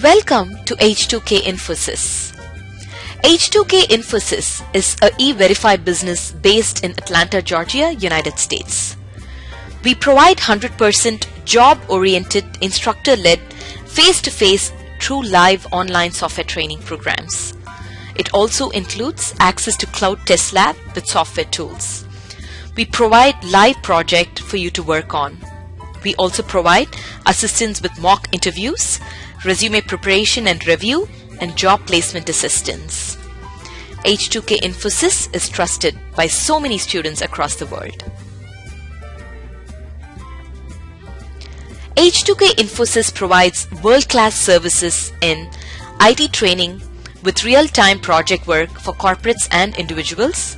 Welcome to H2K Infosys. H2K Infosys is a e-verify business based in Atlanta, Georgia, United States. We provide 100% job-oriented, instructor-led, face-to-face, true live online software training programs. It also includes access to cloud test lab with software tools. We provide live project for you to work on. We also provide assistance with mock interviews, resume preparation and review, and job placement assistance. H2K Infosys is trusted by so many students across the world. H2K Infosys provides world-class services in IT training with real-time project work for corporates and individuals,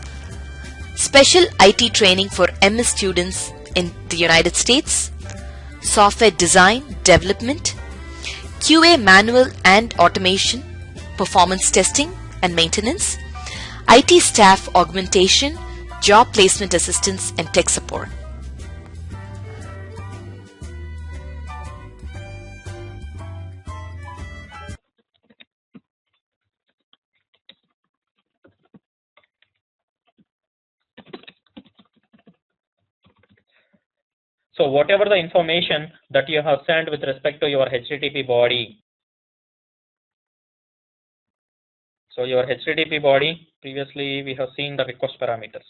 special IT training for MS students in the United States, software design, development, QA manual and automation, performance testing and maintenance, IT staff augmentation, job placement assistance, and tech support. So whatever the information that you have sent with respect to your HTTP body, so your HTTP body, previously we have seen the request parameters.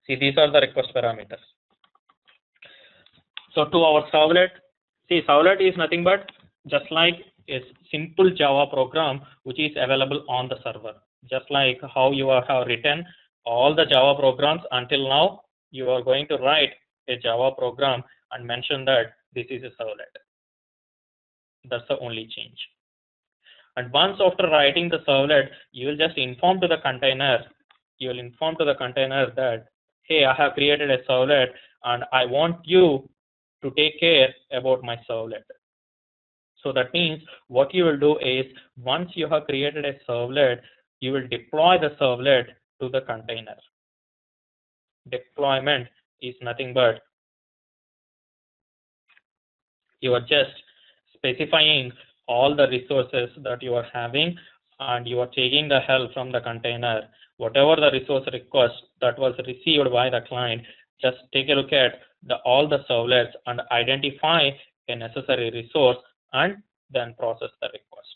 See, these are the request parameters. So to our servlet, see, servlet is nothing but just like a simple Java program which is available on the server. Just like how you have written all the Java programs until now, you are going to write a Java program and mention that this is a servlet. That's the only change. And once after writing the servlet, you will just inform to the container. You will inform to the container that, hey, I have created a servlet and I want you to take care about my servlet. So that means what you will do is once you have created a servlet, you will deploy the servlet to the container. Deployment is nothing but you are just specifying all the resources that you are having and you are taking the help from the container. Whatever the resource request that was received by the client, just take a look at all the servlets and identify a necessary resource and then process the request.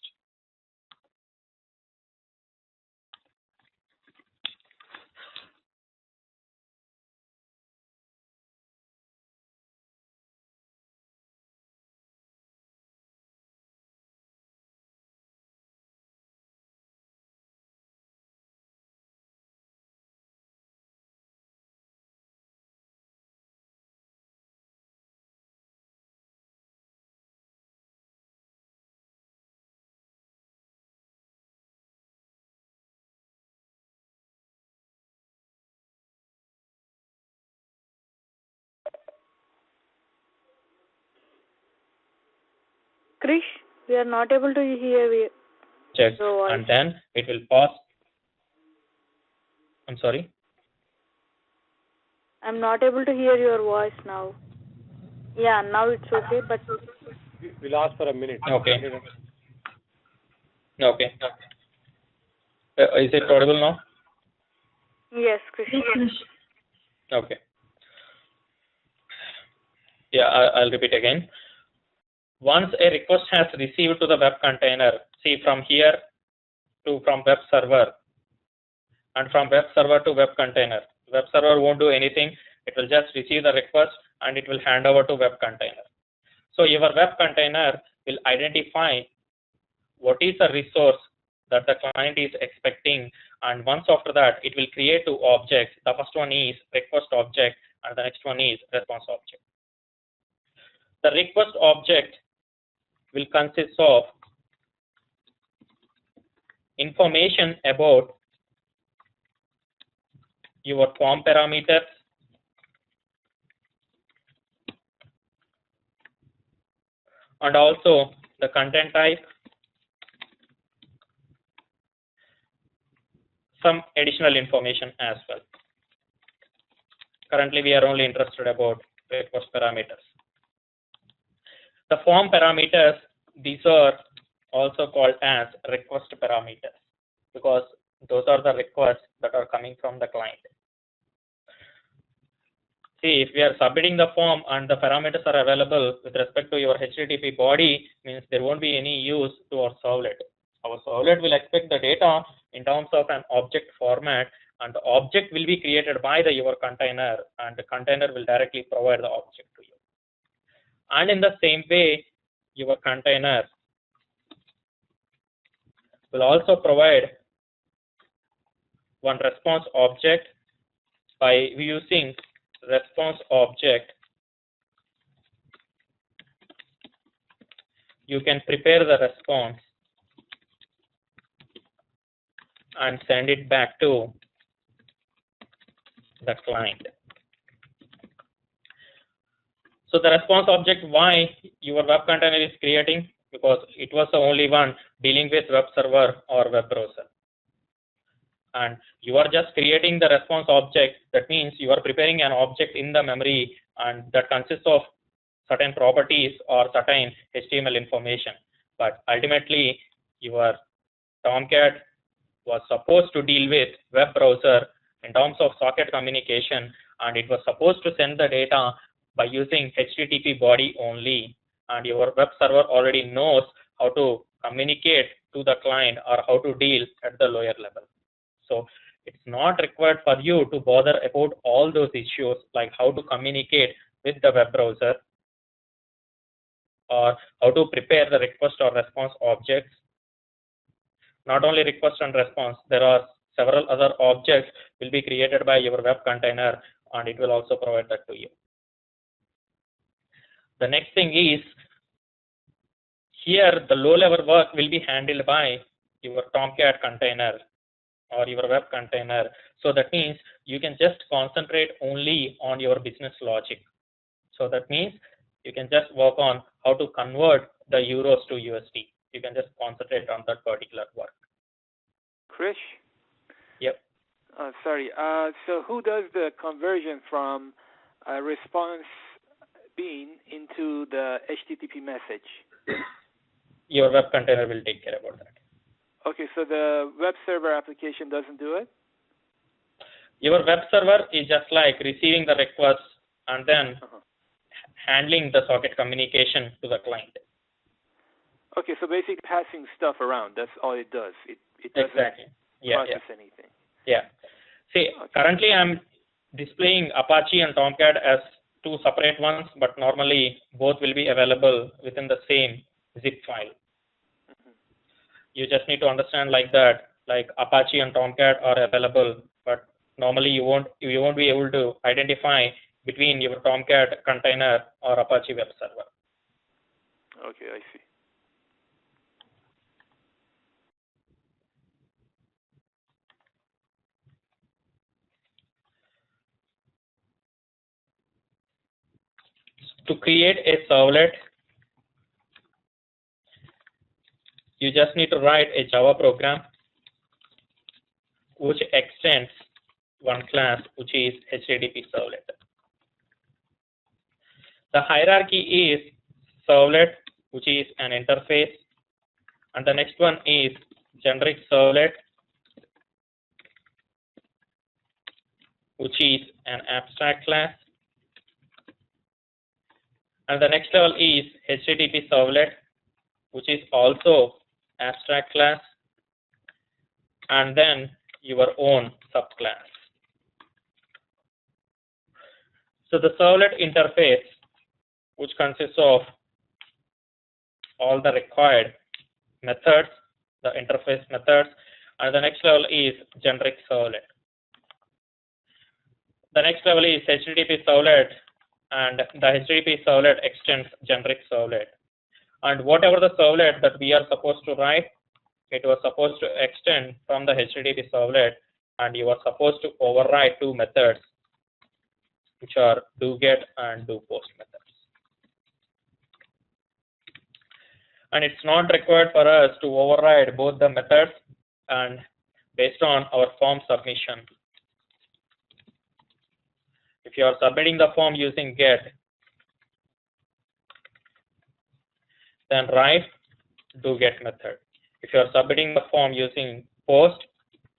Krish, we are not able to hear you. Check, and then it will pause. I'm sorry? I'm not able to hear your voice now. Yeah, now it's okay, but we'll ask for a minute. Okay. Okay. Is it audible now? Yes, Krish. Okay. Yeah, I'll repeat again. Once a request has received to the web container, see from here to from web server, and from web server to web container. Web server won't do anything. It will just receive the request and it will hand over to web container. So your web container will identify what is the resource that the client is expecting, and once after that, it will create two objects. The first one is request object and the next one is response object. The request object will consist of information about your form parameters, and also the content type, some additional information as well. Currently, we are only interested about request parameters. The form parameters, these are also called as request parameters because those are the requests that are coming from the client. See, if we are submitting the form and the parameters are available with respect to your HTTP body, means there won't be any use to our servlet. Our servlet will expect the data in terms of an object format, and the object will be created by your container, and the container will directly provide the object to you. And in the same way, your container will also provide one response object. By using response object, you can prepare the response and send it back to the client. So the response object, why your web container is creating? Because it was the only one dealing with web server or web browser. And you are just creating the response object. That means you are preparing an object in the memory, and that consists of certain properties or certain HTML information. But ultimately, your Tomcat was supposed to deal with web browser in terms of socket communication, and it was supposed to send the data by using HTTP body only, and your web server already knows how to communicate to the client or how to deal at the lower level. So it's not required for you to bother about all those issues like how to communicate with the web browser or how to prepare the request or response objects. Not only request and response, there are several other objects will be created by your web container, and it will also provide that to you. The next thing is, here the low-level work will be handled by your Tomcat container or your web container. So that means you can just concentrate only on your business logic. So that means you can just work on how to convert the euros to USD. You can just concentrate on that particular work. Krish? Yep. Sorry. So who does the conversion from a response bean into the HTTP message? Your web container will take care about that. Okay, so the web server application doesn't do it? Your web server is just like receiving the request and then handling the socket communication to the client. Okay, so basically passing stuff around, that's all it does. It doesn't process anything. Yeah. See, currently I'm displaying Apache and Tomcat as two separate ones, but normally both will be available within the same zip file. You just need to understand like that, like Apache and Tomcat are available, but normally you won't be able to identify between your Tomcat container or Apache web server. Okay, I see. To create a servlet, you just need to write a Java program which extends one class, which is HTTP servlet. The hierarchy is servlet, which is an interface, and the next one is generic servlet, which is an abstract class, and the next level is HTTP servlet, which is also abstract class, and then your own subclass. So the servlet interface, which consists of all the required methods, the interface methods, and the next level is generic servlet. The next level is HTTP servlet, and the HTTP servlet extends generic servlet. And whatever the servlet that we are supposed to write, it was supposed to extend from the HTTP servlet, and you are supposed to override two methods, which are doGet and doPost methods. And it's not required for us to override both the methods and based on our form submission. If you are submitting the form using GET, then write do get method. If you are submitting the form using post,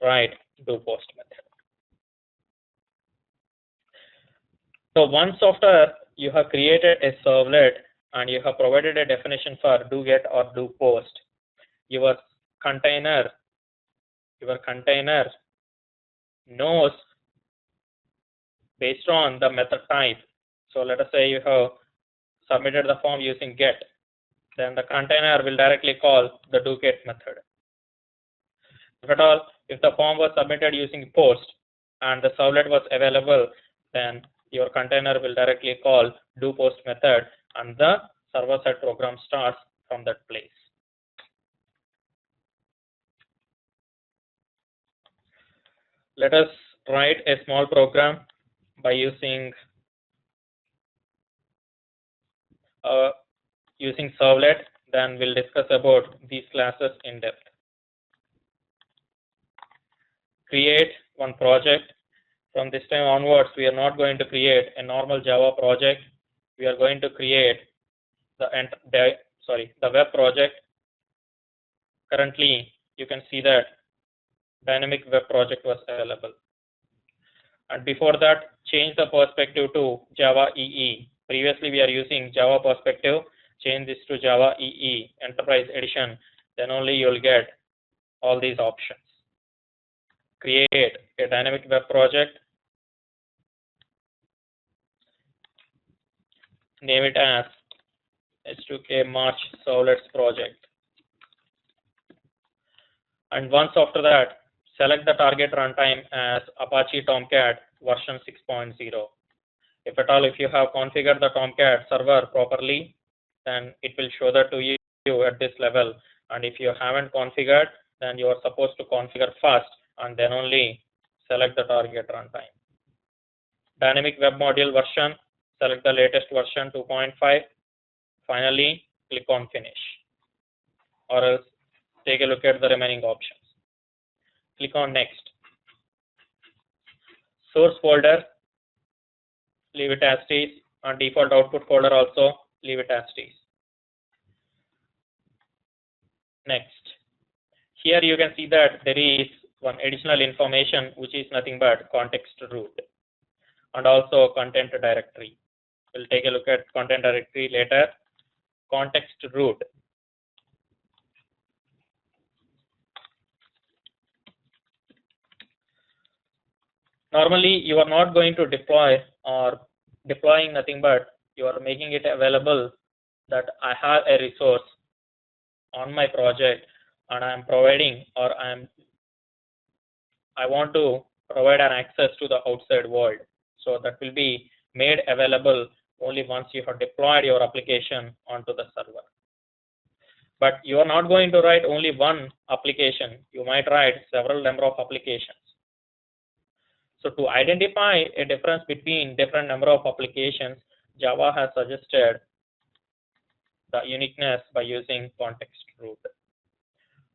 write do post method. So once after you have created a servlet and you have provided a definition for do get or do post, your container knows based on the method type. So let us say you have submitted the form using get, then the container will directly call the do get method. If at all, if the form was submitted using post and the servlet was available, then your container will directly call do post method and the server-side program starts from that place. Let us write a small program by using servlet, then we'll discuss about these classes in depth. Create one project. From this time onwards, we are not going to create a normal Java project. We are going to create the web project. Currently, you can see that dynamic web project was available. And before that, change the perspective to Java EE. Previously, we are using Java perspective. Change this to Java EE Enterprise Edition. Then only you will get all these options. Create a dynamic web project. Name it as H2K March Servlets project. And once after that, select the target runtime as Apache Tomcat version 6.0. If at all, if you have configured the Tomcat server properly, then it will show that to you at this level. And if you haven't configured, then you are supposed to configure first and then only select the target runtime. Dynamic web module version, select the latest version 2.5. Finally, click on finish, or else take a look at the remaining options. Click on next. Source folder, leave it as is, and default output folder also leave it as is. Next. Here you can see that there is one additional information which is nothing but context root and also content directory. We'll take a look at content directory later. Context root. Normally, you are not going to deploy or deploying nothing but you are making it available that I have a resource on my project and I am providing or I want to provide an access to the outside world. So that will be made available only once you have deployed your application onto the server. But you are not going to write only one application. You might write several number of applications. So to identify a difference between different number of applications, Java has suggested the uniqueness by using context root.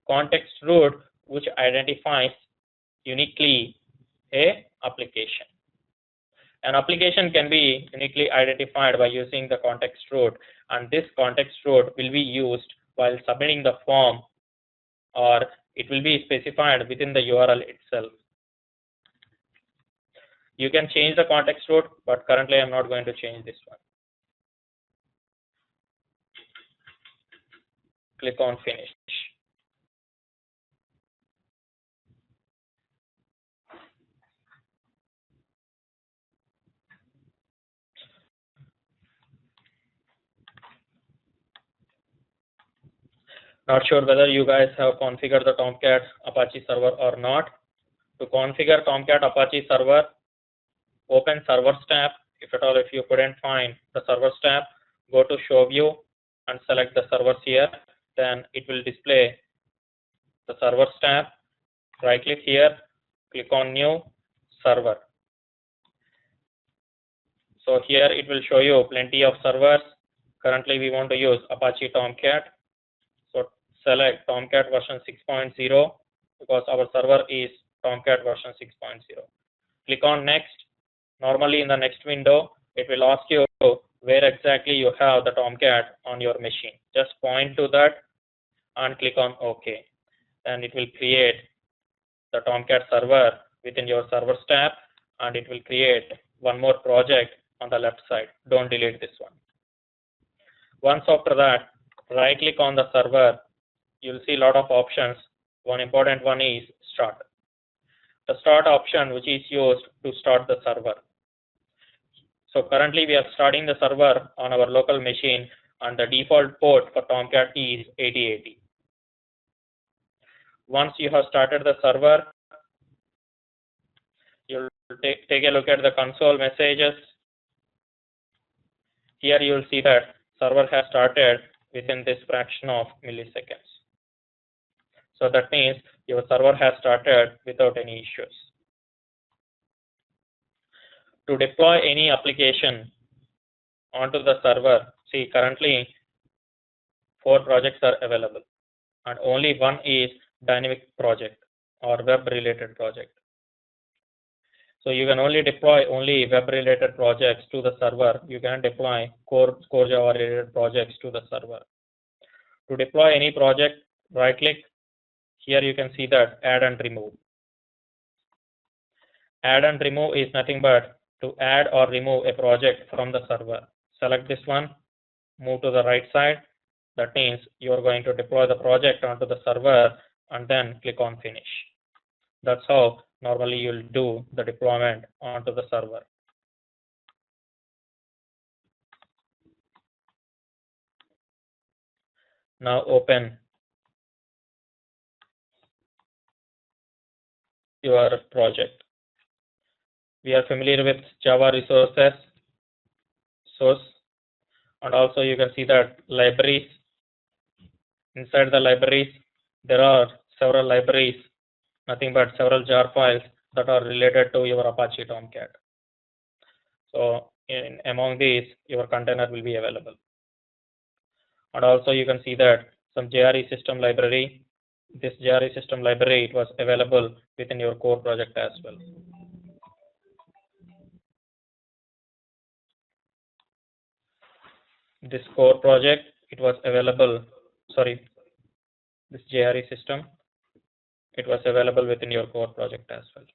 Context root which identifies uniquely a application. An application can be uniquely identified by using the context root, and this context root will be used while submitting the form, or it will be specified within the URL itself. You can change the context root, but currently I'm not going to change this one. Click on finish. Not sure whether you guys have configured the Tomcat Apache server or not. To configure Tomcat Apache server, open Servers tab. If at all, if you couldn't find the Servers tab, go to Show View and select the servers here. Then it will display the Servers tab. Right click here, click on New Server. So here it will show you plenty of servers. Currently we want to use Apache Tomcat. So select Tomcat version 6.0 because our server is Tomcat version 6.0. Click on Next. Normally in the next window, it will ask you where exactly you have the Tomcat on your machine. Just point to that and click on OK. Then it will create the Tomcat server within your servers tab, and it will create one more project on the left side. Don't delete this one. Once after that, right click on the server. You'll see a lot of options. One important one is start. The start option, which is used to start the server. So currently we are starting the server on our local machine, and the default port for Tomcat is 8080. Once you have started the server, you'll take a look at the console messages. Here you'll see that server has started within this fraction of milliseconds. So that means your server has started without any issues. To deploy any application onto the server, see currently 4 projects are available, and only one is dynamic project or web related project. So you can only deploy only web related projects to the server. You can deploy core Java related projects to the server. To deploy any project, right click. Here you can see that add and remove. Add and remove is nothing but to add or remove a project from the server. Select this one, move to the right side. That means you are going to deploy the project onto the server and then click on finish. That's how normally you'll do the deployment onto the server. Now open your project. We are familiar with Java resources, source, and also you can see that libraries. Inside the libraries, there are several libraries, nothing but several jar files that are related to your Apache Tomcat. So among these, your container will be available. And also you can see that some JRE system library. This JRE system library, it was available within your core project as well. This core project, it was available, this JRE system, it was available within your core project as well.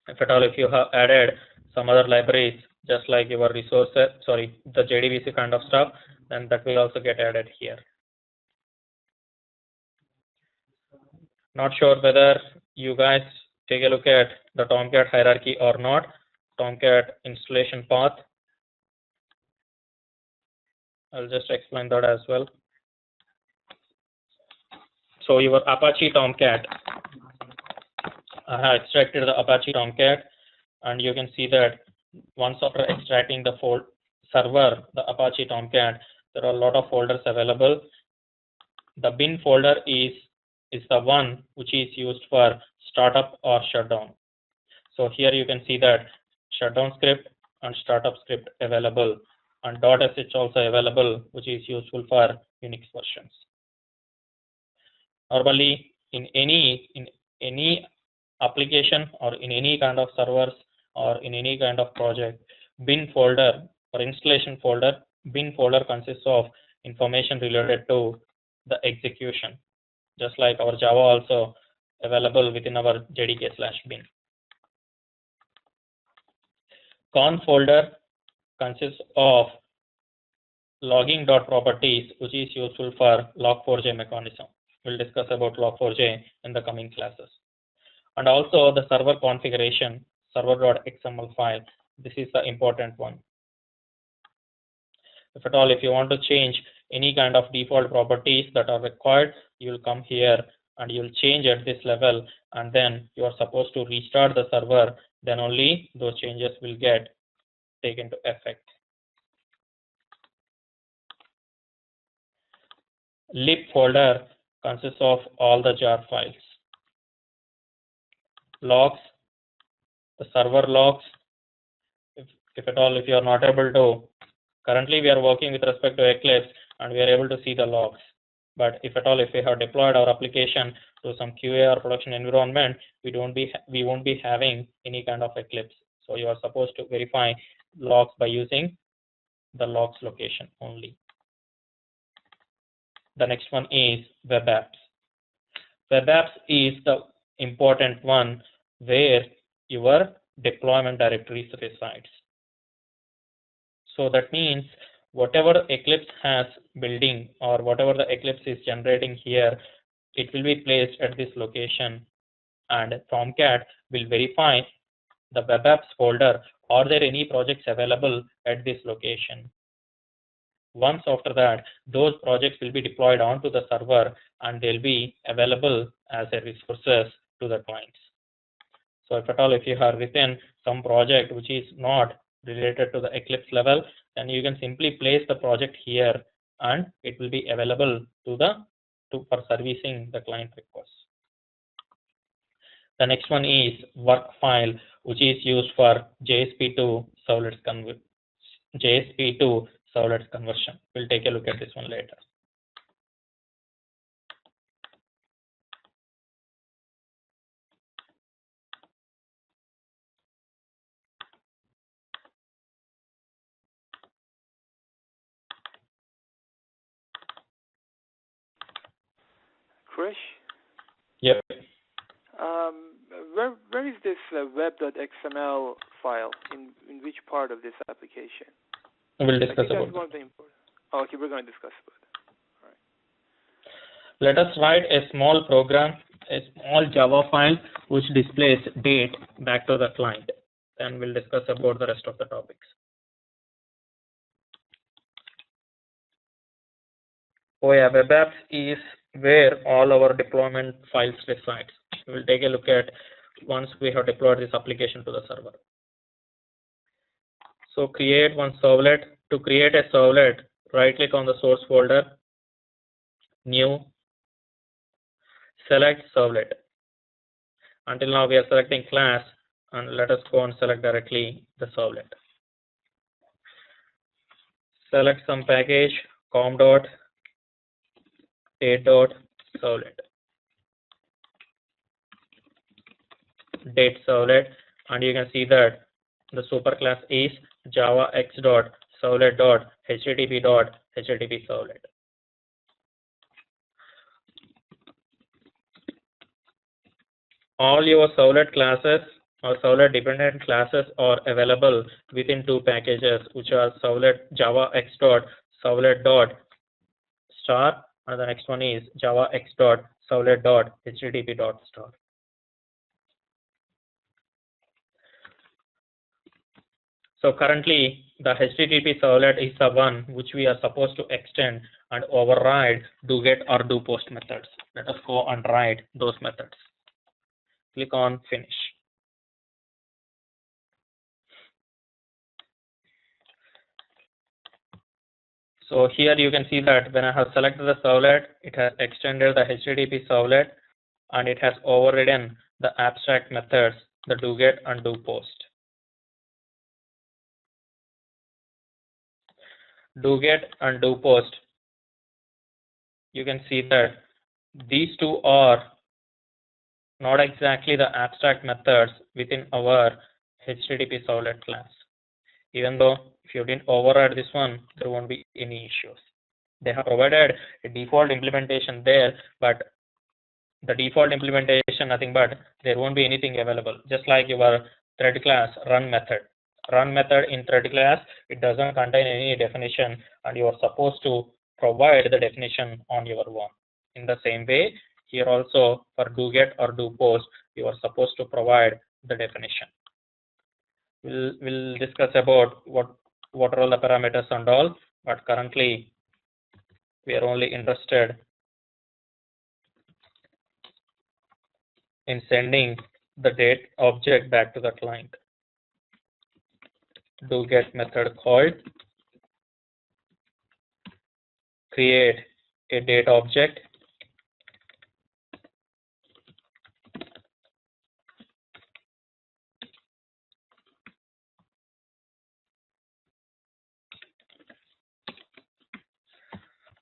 If at all, if you have added some other libraries, just like your resources, the JDBC kind of stuff, then that will also get added here. Not sure whether you guys take a look at the Tomcat hierarchy or not. Tomcat installation path. I'll just explain that as well. So your Apache Tomcat, I have extracted the Apache Tomcat, and you can see that once after extracting the server, the Apache Tomcat, there are a lot of folders available. The bin folder is the one which is used for startup or shutdown. So here you can see that shutdown script and startup script available, and .sh also available, which is useful for Unix versions. Normally, in any application or in any kind of servers or in any kind of project, bin folder or installation folder, bin folder consists of information related to the execution, just like our Java also available within our JDK/bin. Con folder consists of logging.properties, which is useful for log4j mechanism. We'll discuss about log4j in the coming classes. And also the server configuration, server.xml file. This is the important one. If at all, if you want to change any kind of default properties that are required, you'll come here and you'll change at this level, and then you are supposed to restart the server. Then only those changes will get taken into effect. Lib folder consists of all the jar files. Logs, the server logs. If at all, if you are not able to, currently we are working with respect to Eclipse and we are able to see the logs. But if at all, if we have deployed our application to some QA or production environment, we won't be having any kind of Eclipse. So you are supposed to verify logs by using the logs location only. The next one is web apps. Web apps is the important one where your deployment directories resides. So that means whatever Eclipse has building or whatever the Eclipse is generating here, it will be placed at this location, and Tomcat will verify the web apps folder. Are there any projects available at this location? Once after that, those projects will be deployed onto the server and they'll be available as a resources to the clients. So if at all, if you have written some project which is not related to the Eclipse level, then you can simply place the project here and it will be available for servicing the client requests. The next one is work file, which is used for JSP to servlets conversion. We'll take a look at this one later. Krish? Yep. Where is this web.xml file? In which part of this application? We'll discuss about that. Oh, okay, we're going to discuss about that. All right. Let us write a small program, a small Java file which displays date back to the client. Then we'll discuss about the rest of the topics. Oh yeah, web apps is where all our deployment files reside. We'll take a look at once we have deployed this application to the server. So create one servlet. To create a servlet, right click on the source folder, new, select servlet. Until now we are selecting class, and let us go and select directly the servlet. Select some package, com.date.servlet. Date servlet, and you can see that the superclass is java x.servlet.http servlet. All your servlet classes or servlet dependent classes are available within two packages, which are servlet java x.servlet.star, and the next one is java x.servlet.http.star. So currently, the HTTP servlet is the one which we are supposed to extend and override doGet or doPost methods. Let us go and write those methods. Click on Finish. So here you can see that when I have selected the servlet, it has extended the HTTP servlet and it has overridden the abstract methods, the doGet and doPost. doGet and doPost, you can see that these two are not exactly the abstract methods within our HTTP servlet class. Even though if you didn't override this one, there won't be any issues. They have provided a default implementation there, but the default implementation nothing but there won't be anything available. Just like your thread class run method. Run method in thread class, it doesn't contain any definition, and you are supposed to provide the definition on your own. In the same way, here also for doGet or doPost, you are supposed to provide the definition. We'll discuss about what are all the parameters and all, but currently we are only interested in sending the date object back to the client. doGet method called, create a date object,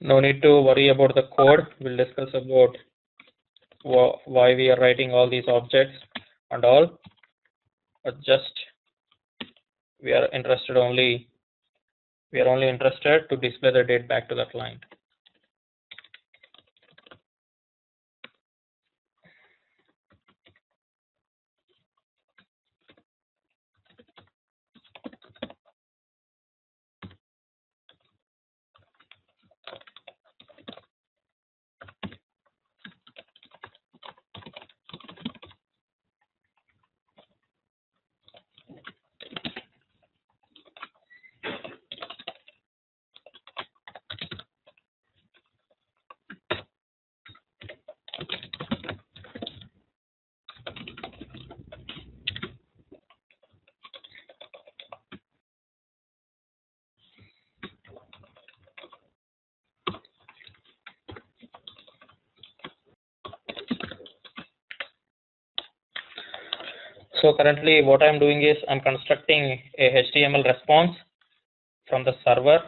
no need to worry about the code. We'll discuss about why we are writing all these objects and all, but just we are interested only We are only interested to display the date back to the client. So currently what I'm doing is I'm constructing a HTML response from the server.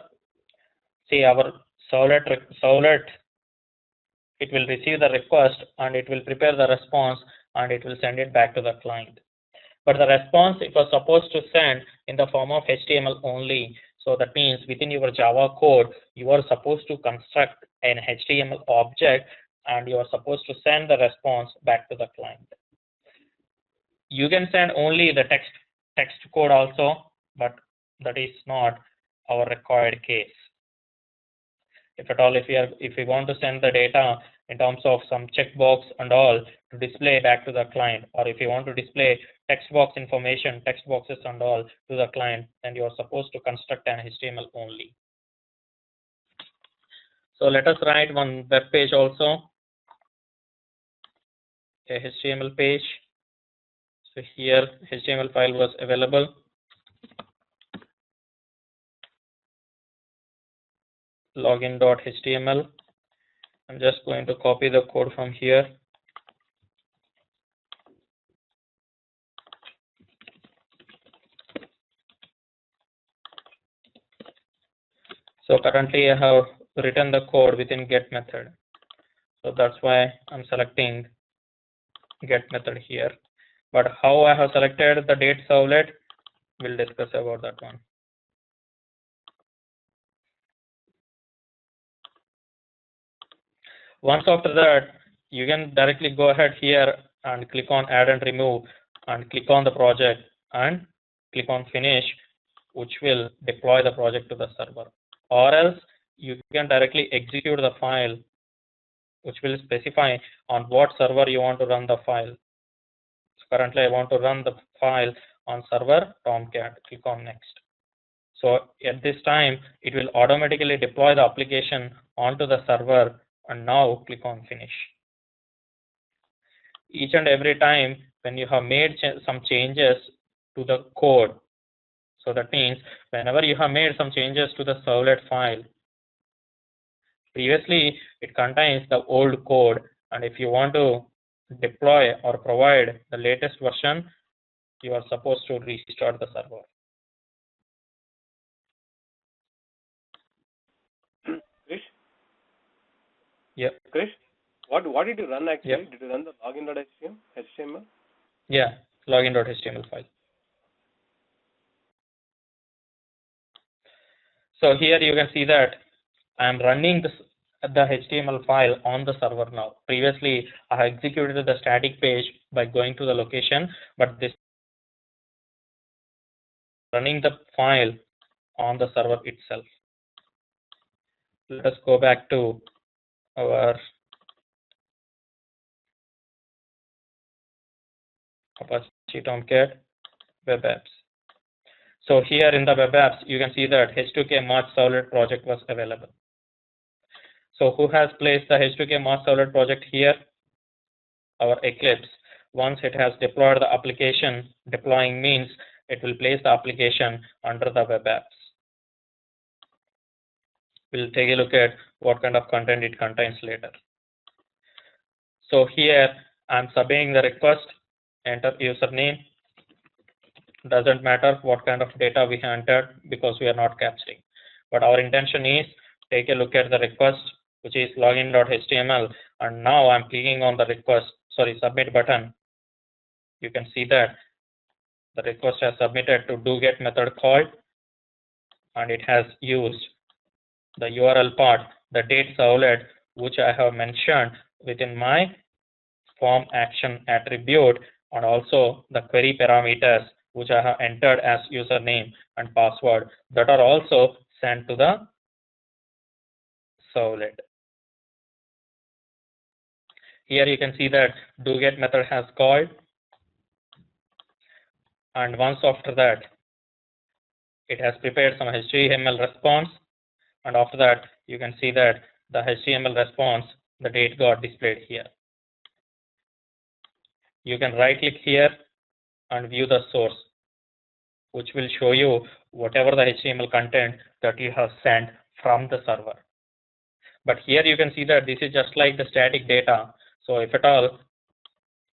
See, our servlet, it will receive the request and it will prepare the response and it will send it back to the client. But the response it was supposed to send in the form of HTML only. So that means within your Java code, you are supposed to construct an HTML object and you are supposed to send the response back to the client. You can send only the text code also, but that is not our required case. If at all, if we want to send the data in terms of some checkbox and all to display back to the client, or if you want to display text box information, text boxes and all to the client, then you are supposed to construct an HTML only. So let us write one web page also, a HTML page. So here HTML file was available. Login.html. I'm just going to copy the code from here. So currently I have written the code within get method. So that's why I'm selecting get method here. But how I have selected the date servlet, we'll discuss about that one. Once after that, you can directly go ahead here and click on add and remove and click on the project and click on finish, which will deploy the project to the server. Or else you can directly execute the file, which will specify on what server you want to run the file. So currently I want to run the file on server Tomcat. Click on next. So at this time, it will automatically deploy the application onto the server, and now click on finish. Each and every time when you have made some changes to the code, so that means whenever you have made some changes to the servlet file, previously it contains the old code, and if you want to deploy or provide the latest version, you are supposed to restart the server. Krish? Yeah. Krish, what did you run actually? Yeah. Did you run the login.html? Yeah, login.html file. So here you can see that I am running the HTML file on the server now. Previously, I have executed the static page by going to the location, but this running the file on the server itself. Let us go back to our Apache Tomcat web apps. So here in the web apps, you can see that H2K March Servlet project was available. So who has placed the H2K March Servlet project here? Our Eclipse. Once it has deployed the application, deploying means it will place the application under the web apps. We'll take a look at what kind of content it contains later. So here I'm submitting the request, enter username. Doesn't matter what kind of data we have entered because we are not capturing. But our intention is take a look at the request, which is login.html, and now I'm clicking on the submit button. You can see that the request has submitted to do get method called. and it has used the URL part, the date servlet, which I have mentioned within my form action attribute, and also the query parameters which I have entered as username and password, that are also sent to the servlet. Here you can see that doGet method has called, and once after that it has prepared some HTML response, and after that you can see that the HTML response, the date got displayed here. You can right click here and view the source, which will show you whatever the HTML content that you have sent from the server. But here you can see that this is just like the static data. So if at all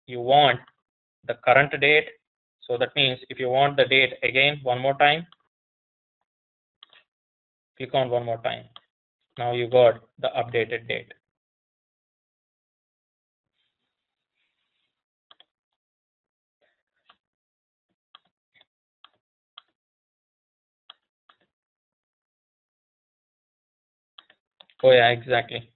you want the current date, so that means if you want the date again one more time, click on one more time. Now you got the updated date. Oh yeah, exactly.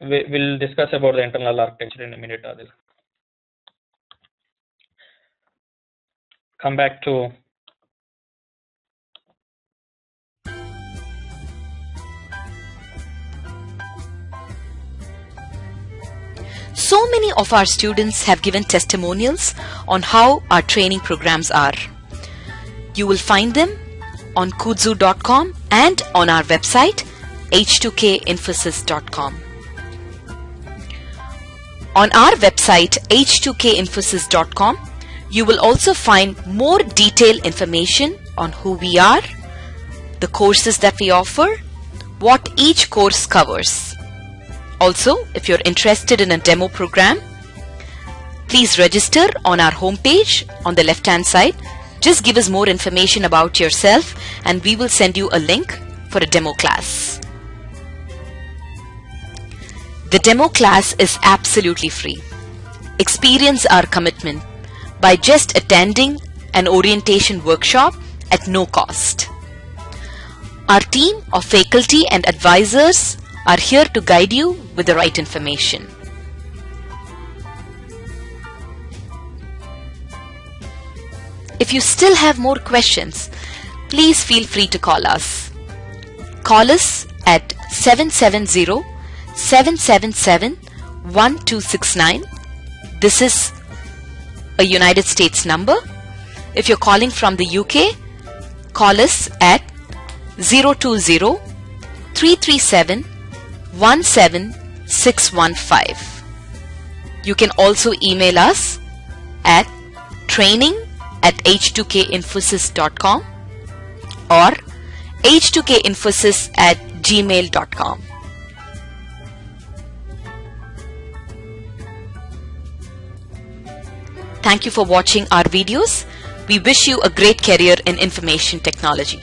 We'll discuss about the internal architecture in a minute, Adil. Come back to So many of our students have given testimonials on how our training programs are. You will find them on kudzu.com and on our website h2kinfosys.com. On our website h2kinfosys.com, you will also find more detailed information on who we are, the courses that we offer, what each course covers. Also, if you're interested in a demo program, please register on our homepage on the left-hand side. Just give us more information about yourself and we will send you a link for a demo class. The demo class is absolutely free. Experience our commitment by just attending an orientation workshop at no cost. Our team of faculty and advisors are here to guide you with the right information. If you still have more questions, please feel free to call us. Call us at 770-777-1269. This is a United States number. If you're calling from the UK, call us at 020-337-17615. You can also email us at training@h2kinfosys.com or h2kinfosys@gmail.com. Thank you for watching our videos. We wish you a great career in information technology.